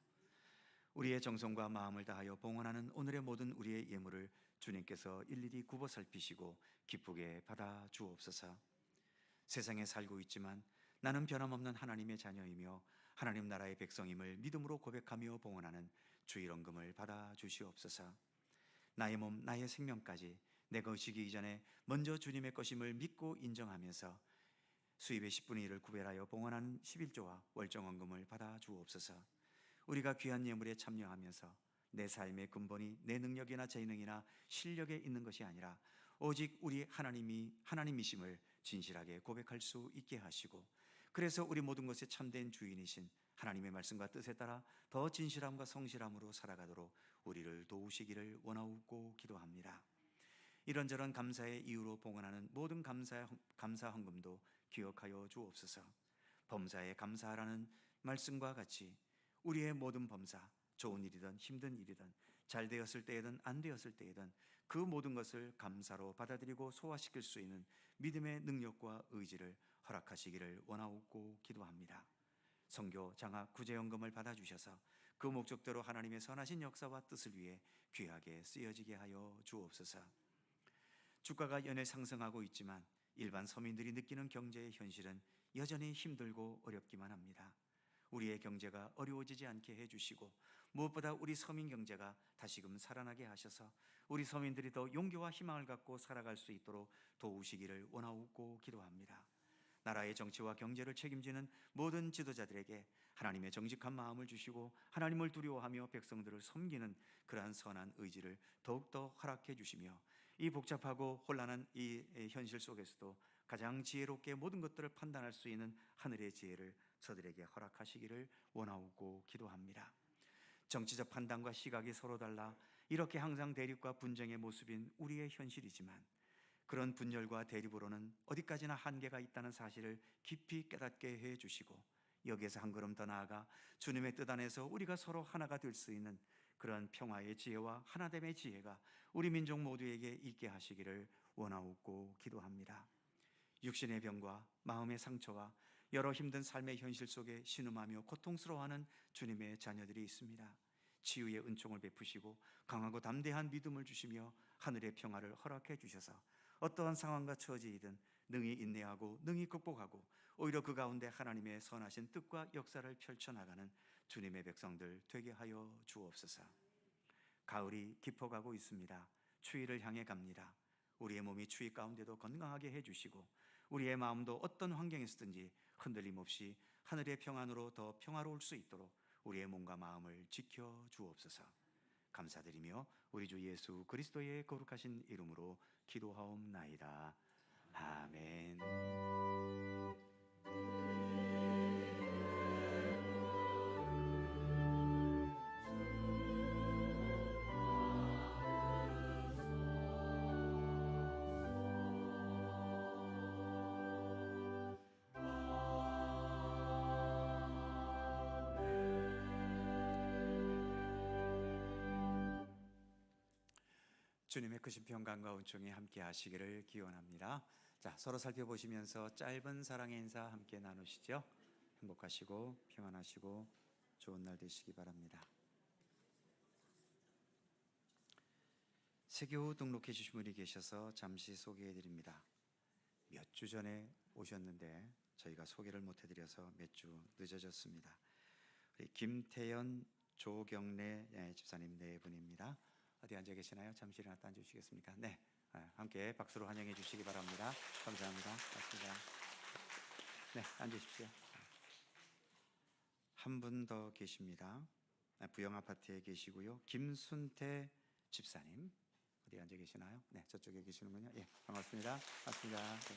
우리의 정성과 마음을 다하여 봉헌하는 오늘의 모든 우리의 예물을 주님께서 일일이 굽어 살피시고 기쁘게 받아 주옵소서. 세상에 살고 있지만 나는 변함없는 하나님의 자녀이며 하나님 나라의 백성임을 믿음으로 고백하며 봉헌하는 주일원금을 받아 주시옵소서. 나의 몸, 나의 생명까지 내 것이기 이전에 먼저 주님의 것임을 믿고 인정하면서 수입의 10분의 1을 구별하여 봉헌하는 11조와 월정원금을 받아 주옵소서. 우리가 귀한 예물에 참여하면서 내 삶의 근본이 내 능력이나 재능이나 실력에 있는 것이 아니라 오직 우리 하나님이심을 진실하게 고백할 수 있게 하시고, 그래서 우리 모든 것의 참된 주인이신 하나님의 말씀과 뜻에 따라 더 진실함과 성실함으로 살아가도록 우리를 도우시기를 원하옵고 기도합니다. 이런저런 감사의 이유로 봉헌하는 모든 감사 헌금도 기억하여 주옵소서. 범사에 감사하라는 말씀과 같이 우리의 모든 범사, 좋은 일이든 힘든 일이든 잘 되었을 때이든 안 되었을 때이든 그 모든 것을 감사로 받아들이고 소화시킬 수 있는 믿음의 능력과 의지를 허락하시기를 원하옵고 기도합니다. 선교, 장학, 구제연금을 받아주셔서 그 목적대로 하나님의 선하신 역사와 뜻을 위해 귀하게 쓰여지게 하여 주옵소서. 주가가 연일 상승하고 있지만 일반 서민들이 느끼는 경제의 현실은 여전히 힘들고 어렵기만 합니다. 우리의 경제가 어려워지지 않게 해주시고 무엇보다 우리 서민 경제가 다시금 살아나게 하셔서 우리 서민들이 더 용기와 희망을 갖고 살아갈 수 있도록 도우시기를 원하옵고 기도합니다. 나라의 정치와 경제를 책임지는 모든 지도자들에게 하나님의 정직한 마음을 주시고 하나님을 두려워하며 백성들을 섬기는 그러한 선한 의지를 더욱더 허락해 주시며 이 복잡하고 혼란한 이 현실 속에서도 가장 지혜롭게 모든 것들을 판단할 수 있는 하늘의 지혜를 저들에게 허락하시기를 원하옵고 기도합니다. 정치적 판단과 시각이 서로 달라 이렇게 항상 대립과 분쟁의 모습인 우리의 현실이지만 그런 분열과 대립으로는 어디까지나 한계가 있다는 사실을 깊이 깨닫게 해주시고 여기에서 한 걸음 더 나아가 주님의 뜻 안에서 우리가 서로 하나가 될 수 있는 그런 평화의 지혜와 하나됨의 지혜가 우리 민족 모두에게 있게 하시기를 원하옵고 기도합니다. 육신의 병과 마음의 상처와 여러 힘든 삶의 현실 속에 신음하며 고통스러워하는 주님의 자녀들이 있습니다. 치유의 은총을 베푸시고 강하고 담대한 믿음을 주시며 하늘의 평화를 허락해 주셔서 어떠한 상황과 처지이든 능히 인내하고 능히 극복하고 오히려 그 가운데 하나님의 선하신 뜻과 역사를 펼쳐나가는 주님의 백성들 되게 하여 주옵소서. 가을이 깊어가고 있습니다. 추위를 향해 갑니다. 우리의 몸이 추위 가운데도 건강하게 해주시고 우리의 마음도 어떤 환경에서든지 흔들림 없이 하늘의 평안으로 더 평화로울 수 있도록 우리의 몸과 마음을 지켜 주옵소서. 감사드리며 우리 주 예수 그리스도의 거룩하신 이름으로 기도하옵나이다. 아멘. 주님의 크신 평강과 은총이 함께 하시기를 기원합니다. 자, 서로 살펴보시면서 짧은 사랑의 인사 함께 나누시죠. 행복하시고 평안하시고 좋은 날 되시기 바랍니다. 세교 등록해 주신 분이 계셔서 잠시 소개해 드립니다. 몇 주 전에 오셨는데 저희가 소개를 못 해드려서 몇 주 늦어졌습니다. 우리 김태연, 조경래 집사님 네 분입니다. 어디 앉아 계시나요? 잠시 일어났다 앉으시겠습니까? 네, 함께 박수로 환영해 주시기 바랍니다. 감사합니다. 고맙습니다. 네, 앉으십시오. 한 분 더 계십니다. 부영 아파트에 계시고요. 김순태 집사님 어디 앉아 계시나요? 네, 저쪽에 계시는군요. 예, 반갑습니다. 반갑습니다. 네.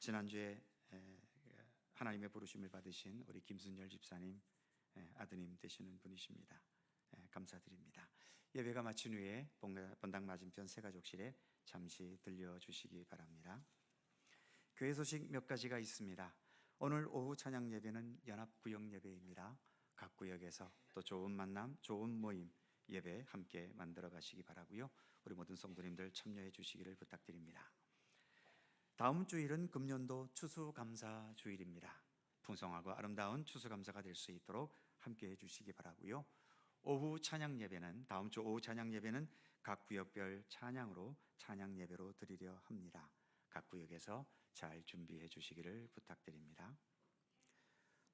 지난주에 하나님의 부르심을 받으신 우리 김순열 집사님 아드님 되시는 분이십니다. 감사드립니다. 예배가 마친 후에 본당 맞은편 새가족실에 잠시 들려주시기 바랍니다. 교회 소식 몇 가지가 있습니다. 오늘 오후 찬양 예배는 연합구역 예배입니다. 각 구역에서 또 좋은 만남, 좋은 모임 예배 함께 만들어 가시기 바라고요. 우리 모든 성도님들 참여해 주시기를 부탁드립니다. 다음 주일은 금년도 추수감사 주일입니다. 풍성하고 아름다운 추수감사가 될 수 있도록 함께 해 주시기 바라고요. 오후 찬양 예배는 다음 주 오후 찬양 예배는 각 구역별 찬양으로 찬양 예배로 드리려 합니다. 각 구역에서 잘 준비해 주시기를 부탁드립니다.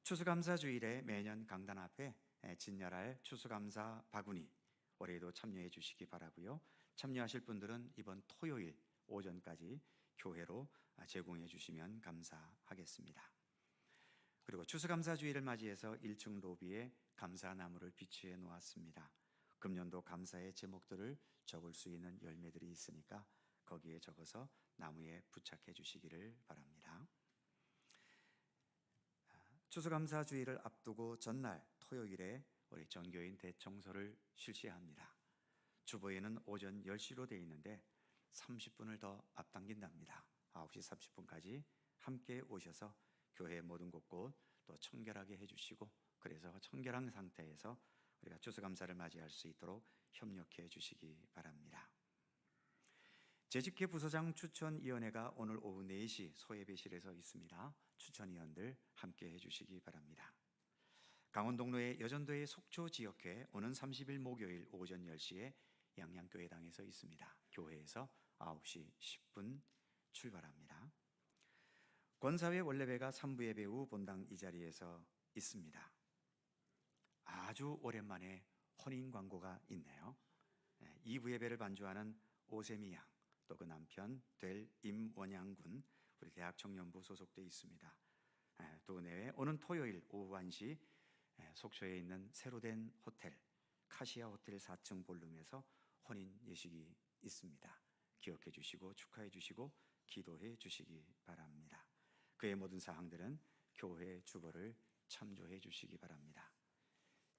추수감사 주일에 매년 강단 앞에 진열할 추수감사 바구니 올해도 참여해 주시기 바라고요. 참여하실 분들은 이번 토요일 오전까지 교회로 제공해 주시면 감사하겠습니다. 그리고 추수감사 주일을 맞이해서 1층 로비에 감사나무를 비치해 놓았습니다. 금년도 감사의 제목들을 적을 수 있는 열매들이 있으니까 거기에 적어서 나무에 부착해 주시기를 바랍니다. 추수감사 주일을 앞두고 전날 토요일에 우리 전교인 대청소를 실시합니다. 주보에는 오전 10시로 되어 있는데 30분을 더 앞당긴답니다. 9시 30분까지 함께 오셔서 교회 모든 곳곳 또 청결하게 해주시고, 그래서 청결한 상태에서 우리가 추수감사를 맞이할 수 있도록 협력해 주시기 바랍니다. 재직회 부서장 추천위원회가 오늘 오후 4시 소예배실에서 있습니다. 추천위원들 함께 해주시기 바랍니다. 강원동로의 여전도의 속초지역회 오는 30일 목요일 오전 10시에 양양교회당에서 있습니다. 교회에서 9시 10분 출발합니다. 권사회 원래배가 3부 예배 후 본당 이 자리에서 있습니다. 아주 오랜만에 혼인 광고가 있네요. 2부 예배를 반주하는 오세미 양, 또 그 남편 될 임원양 군, 우리 대학 청년부 소속돼 있습니다. 또 내외 오는 토요일 오후 1시 속초에 있는 새로 된 호텔 카시아 호텔 4층 볼룸에서 혼인 예식이 있습니다. 기억해 주시고 축하해 주시고 기도해 주시기 바랍니다. 그의 모든 사항들은 교회 주보를 참조해 주시기 바랍니다.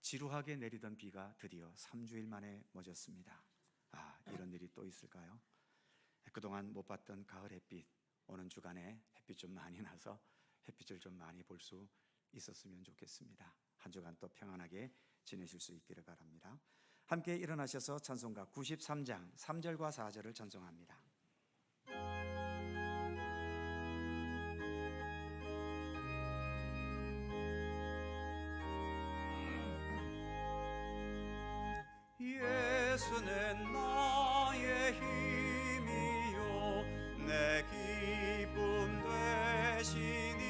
지루하게 내리던 비가 드디어 3주일 만에 멎었습니다. 이런 일이 또 있을까요? 그동안 못 봤던 가을 햇빛, 오는 주간에 햇빛 좀 많이 나서 햇빛을 좀 많이 볼 수 있었으면 좋겠습니다. 한 주간 또 평안하게 지내실 수 있기를 바랍니다. 함께 일어나셔서 찬송가 93장 3절과 4절을 찬송합니다. 예수는 나의 힘이요 내 기쁨 되시니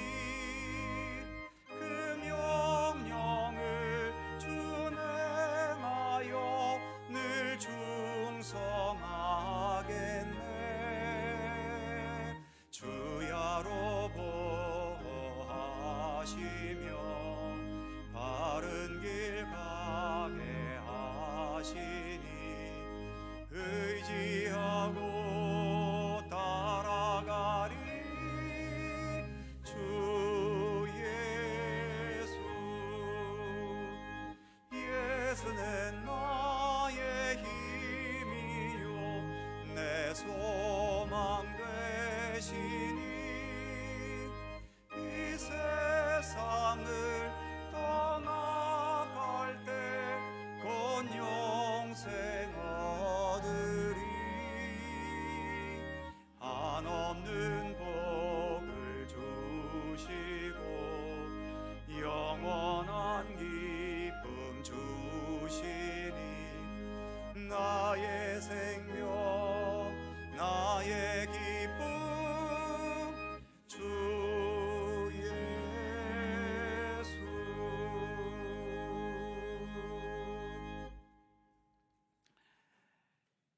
그 명령을 준행하여 늘 충성하겠네. 주야로 보호하시며 바른 길 가게 하시니 의지하고 따라가리. 주 예수, 예수는 나의 힘이요 내 소망 되시니 이 세상을 떠나갈 때 곧 영생 얻으리. 한없는 복을 주시고 영원한 기쁨 주시니 나의 생명 나의 기쁨 주 예수.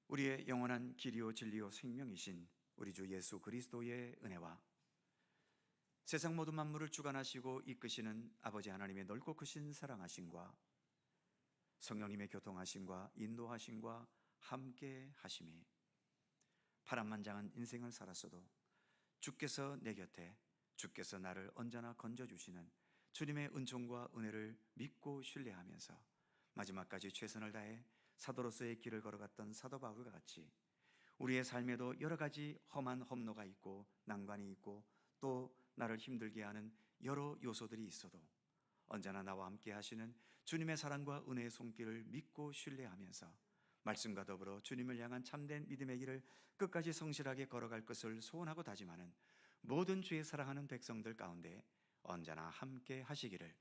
우리의 영원한 길이요 진리요 생명이신 우리 주 예수 그리스도의 은혜와 세상 모든 만물을 주관하시고 이끄시는 아버지 하나님의 넓고 크신 사랑하심과 성령님의 교통하심과 인도하심과 함께 하심이 파란만장한 인생을 살았어도 주께서 내 곁에, 주께서 나를 언제나 건져주시는 주님의 은총과 은혜를 믿고 신뢰하면서 마지막까지 최선을 다해 사도로서의 길을 걸어갔던 사도 바울과 같이 우리의 삶에도 여러 가지 험한 험로가 있고 난관이 있고 또 나를 힘들게 하는 여러 요소들이 있어도 언제나 나와 함께 하시는 주님의 사랑과 은혜의 손길을 믿고 신뢰하면서 말씀과 더불어 주님을 향한 참된 믿음의 길을 끝까지 성실하게 걸어갈 것을 소원하고 다짐하는 모든 주의 사랑하는 백성들 가운데 언제나 함께 하시기를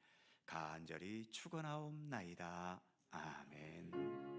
간절히 축원하옵나이다. 아멘.